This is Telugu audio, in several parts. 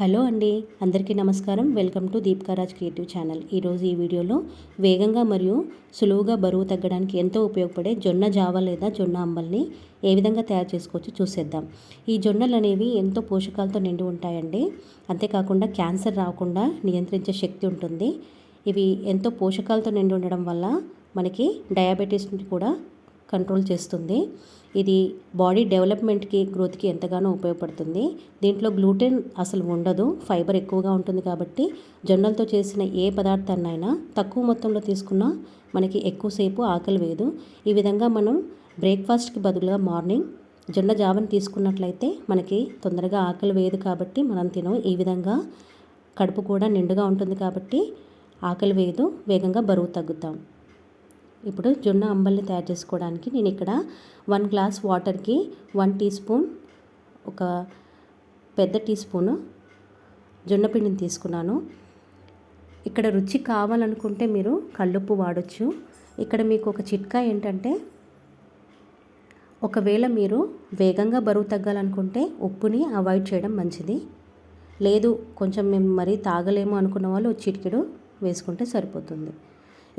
హలో అండి, అందరికీ నమస్కారం. Welcome to Deepkaraj creative channel. ఈరోజు ఈ వీడియోలో వేగంగా మరియు సులువుగా బరువు తగ్గడానికి ఎంతో ఉపయోగపడే జొన్న జావ లేదా జొన్న అంబల్ని ఏ విధంగా తయారు చేసుకోవచ్చో చూసేద్దాం. ఈ జొన్నలు అనేవి ఎంతో పోషకాలతో నిండి ఉంటాయండి. అంతేకాకుండా క్యాన్సర్ రాకుండా నియంత్రించే శక్తి ఉంటుంది. ఇవి ఎంతో పోషకాలతో నిండి ఉండడం వల్ల మనకి డయాబెటీస్ని కూడా కంట్రోల్ చేస్తుంది. ఇది బాడీ డెవలప్మెంట్కి, గ్రోత్కి ఎంతగానో ఉపయోగపడుతుంది. దీంట్లో గ్లూటెన్ అసలు ఉండదు, ఫైబర్ ఎక్కువగా ఉంటుంది. కాబట్టి జొన్నలతో చేసిన ఏ పదార్థాన్నైనా తక్కువ మొత్తంలో తీసుకున్నా మనకి ఎక్కువసేపు ఆకలి వేయదు. ఈ విధంగా మనం బ్రేక్ఫాస్ట్కి బదులుగా మార్నింగ్ జొన్న జావని తీసుకున్నట్లయితే మనకి తొందరగా ఆకలి వేయదు. కాబట్టి మనం ఈ విధంగా కడుపు కూడా నిండుగా ఉంటుంది. కాబట్టి ఆకలి వేయదు, వేగంగా బరువు తగ్గుతాం. ఇప్పుడు జొన్న అంబల్ని తయారు చేసుకోవడానికి నేను ఇక్కడ 1 గ్లాస్ వాటర్కి 1 టీ స్పూన్, ఒక పెద్ద టీ స్పూను జొన్న పిండిని తీసుకున్నాను. ఇక్కడ రుచి కావాలనుకుంటే మీరు కల్లుప్పు వాడచ్చు. ఇక్కడ మీకు ఒక చిట్కా ఏంటంటే, ఒకవేళ మీరు వేగంగా బరువు తగ్గాలనుకుంటే ఉప్పుని అవాయిడ్ చేయడం మంచిది. లేదు కొంచెం మేము మరీ తాగలేము అనుకున్న వాళ్ళు చిటికెడు వేసుకుంటే సరిపోతుంది.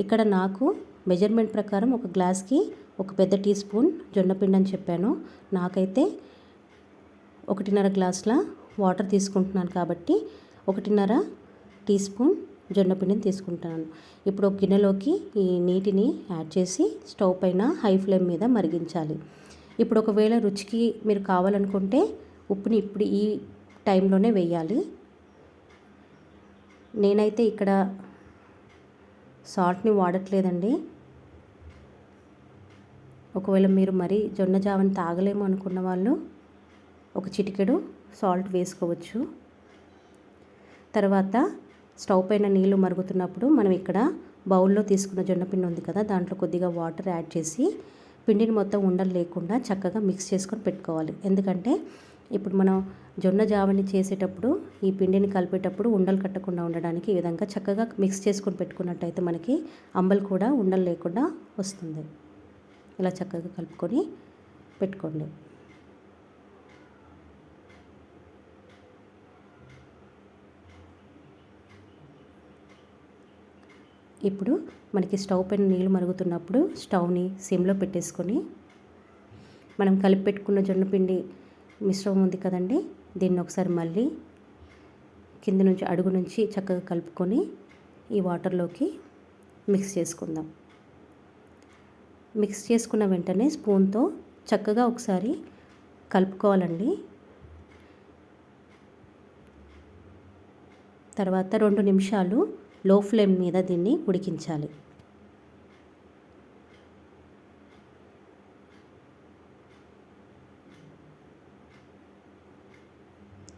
ఇక్కడ నాకు మెజర్మెంట్ ప్రకారం ఒక గ్లాస్కి ఒక పెద్ద టీ స్పూన్ జొన్నపిండి అని చెప్పాను. నాకైతే 1.5 గ్లాసుల వాటర్ తీసుకుంటున్నాను కాబట్టి 1.5 టీ స్పూన్ జొన్నపిండిని తీసుకుంటున్నాను. ఇప్పుడు ఒక గిన్నెలోకి ఈ నీటిని యాడ్ చేసి స్టవ్ పైన హై ఫ్లేమ్ మీద మరిగించాలి. ఇప్పుడు ఒకవేళ రుచికి మీరు కావాలనుకుంటే ఉప్పుని ఇప్పుడు ఈ టైంలోనే వేయాలి. నేనైతే ఇక్కడ సాల్ట్ని వాడట్లేదండి. ఒకవేళ మీరు మరీ జొన్న జావని తాగలేము అనుకున్న వాళ్ళు ఒక చిటికెడు సాల్ట్ వేసుకోవచ్చు. తర్వాత స్టవ్ పైన నీళ్లు మరుగుతున్నప్పుడు మనం ఇక్కడ బౌల్లో తీసుకున్న జొన్నపిండి ఉంది కదా, దాంట్లో కొద్దిగా వాటర్ యాడ్ చేసి పిండిని మొత్తం ఉండలు లేకుండా చక్కగా మిక్స్ చేసుకొని పెట్టుకోవాలి. ఎందుకంటే ఇప్పుడు మనం జొన్న జావని చేసేటప్పుడు ఈ పిండిని కలిపేటప్పుడు ఉండలు కట్టకుండా ఉండడానికి ఈ విధంగా చక్కగా మిక్స్ చేసుకొని పెట్టుకున్నట్టయితే మనకి అంబలు కూడా ఉండలు లేకుండా వస్తుంది. ఇలా చక్కగా కలుపుకొని పెట్టుకోండి. ఇప్పుడు మనకి స్టవ్ పైన నీళ్ళు మరుగుతున్నప్పుడు స్టవ్ని సిమ్లో పెట్టేసుకొని మనం కలిపి పెట్టుకున్న జొన్నపిండి మిశ్రమం ఉంది కదండి, దీన్ని ఒకసారి మళ్ళీ కింద నుంచి అడుగు నుంచి చక్కగా కలుపుకొని ఈ వాటర్లోకి మిక్స్ చేసుకుందాం. మిక్స్ చేసుకున్న వెంటనే స్పూన్తో చక్కగా ఒకసారి కలుపుకోవాలండి. తర్వాత 2 నిమిషాలు లో ఫ్లేమ్ మీద దీన్ని ఉడికించాలి.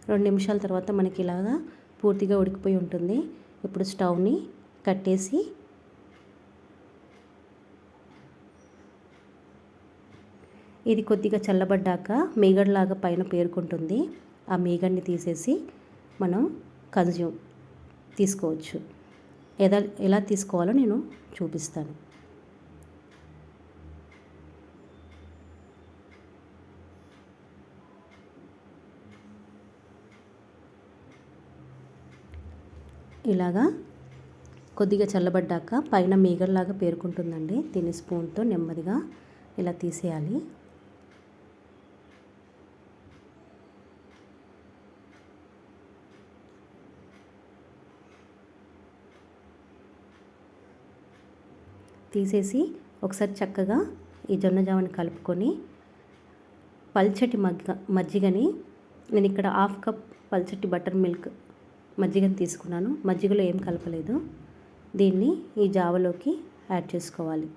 రెండు నిమిషాల తర్వాత మనకి ఇలాగా పూర్తిగా ఉడికిపోయి ఉంటుంది. ఇప్పుడు స్టవ్ని కట్టేసి ఇది కొద్దిగా చల్లబడ్డాక మీగడలాగా పైన పేరుకుంటుంది. ఆ మీగడ్ని తీసేసి మనం తీసుకోవచ్చు. ఎలా తీసుకోవాలో నేను చూపిస్తాను. ఇలాగా కొద్దిగా చల్లబడ్డాక పైన మీగడలాగా పేరుకుంటుందండి. దీన్ని స్పూన్తో నెమ్మదిగా ఇలా తీసేయాలి. తీసేసి ఒకసారి చక్కగా ఈ జొన్న జావని కలుపుకొని పల్చటి మజ్జిగని నేను ఇక్కడ 1/2 కప్ పల్చటి బటర్ మిల్క్ మజ్జిగని తీసుకున్నాను. మజ్జిగలో ఏం కలపలేదు. దీన్ని ఈ జావలోకి యాడ్ చేసుకోవాలి.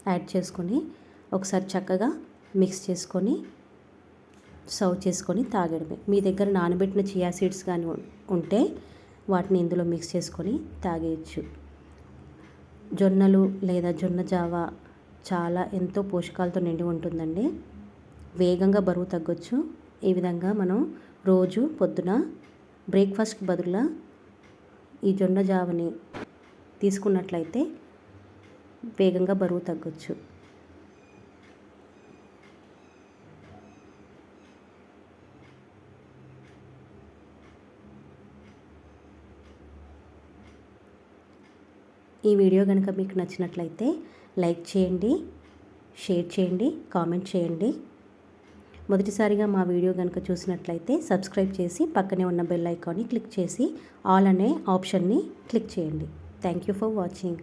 యాడ్ చేసుకొని ఒకసారి చక్కగా మిక్స్ చేసుకొని సర్వ్ చేసుకొని తాగడమే. మీ దగ్గర నానబెట్టిన చియా సీడ్స్ కానీ ఉంటే వాటిని ఇందులో మిక్స్ చేసుకొని తాగేయచ్చు. జొన్నలు లేదా జొన్న జావ చాలా ఎంతో పోషకాలతో నిండి ఉంటుందండి. వేగంగా బరువు తగ్గొచ్చు. ఈ విధంగా మనం రోజు పొద్దున బ్రేక్ఫాస్ట్కి బదులుగా ఈ జొన్న జావని తీసుకున్నట్లయితే వేగంగా బరువు తగ్గొచ్చు. ఈ వీడియో కనుక మీకు నచ్చినట్లయితే లైక్ చేయండి, షేర్ చేయండి, కామెంట్ చేయండి. మొదటిసారిగా మా వీడియో కనుక చూసినట్లయితే సబ్స్క్రైబ్ చేసి పక్కనే ఉన్న బెల్ ఐకాన్ని క్లిక్ చేసి ఆల్ అనే ఆప్షన్ని క్లిక్ చేయండి. Thank you for watching.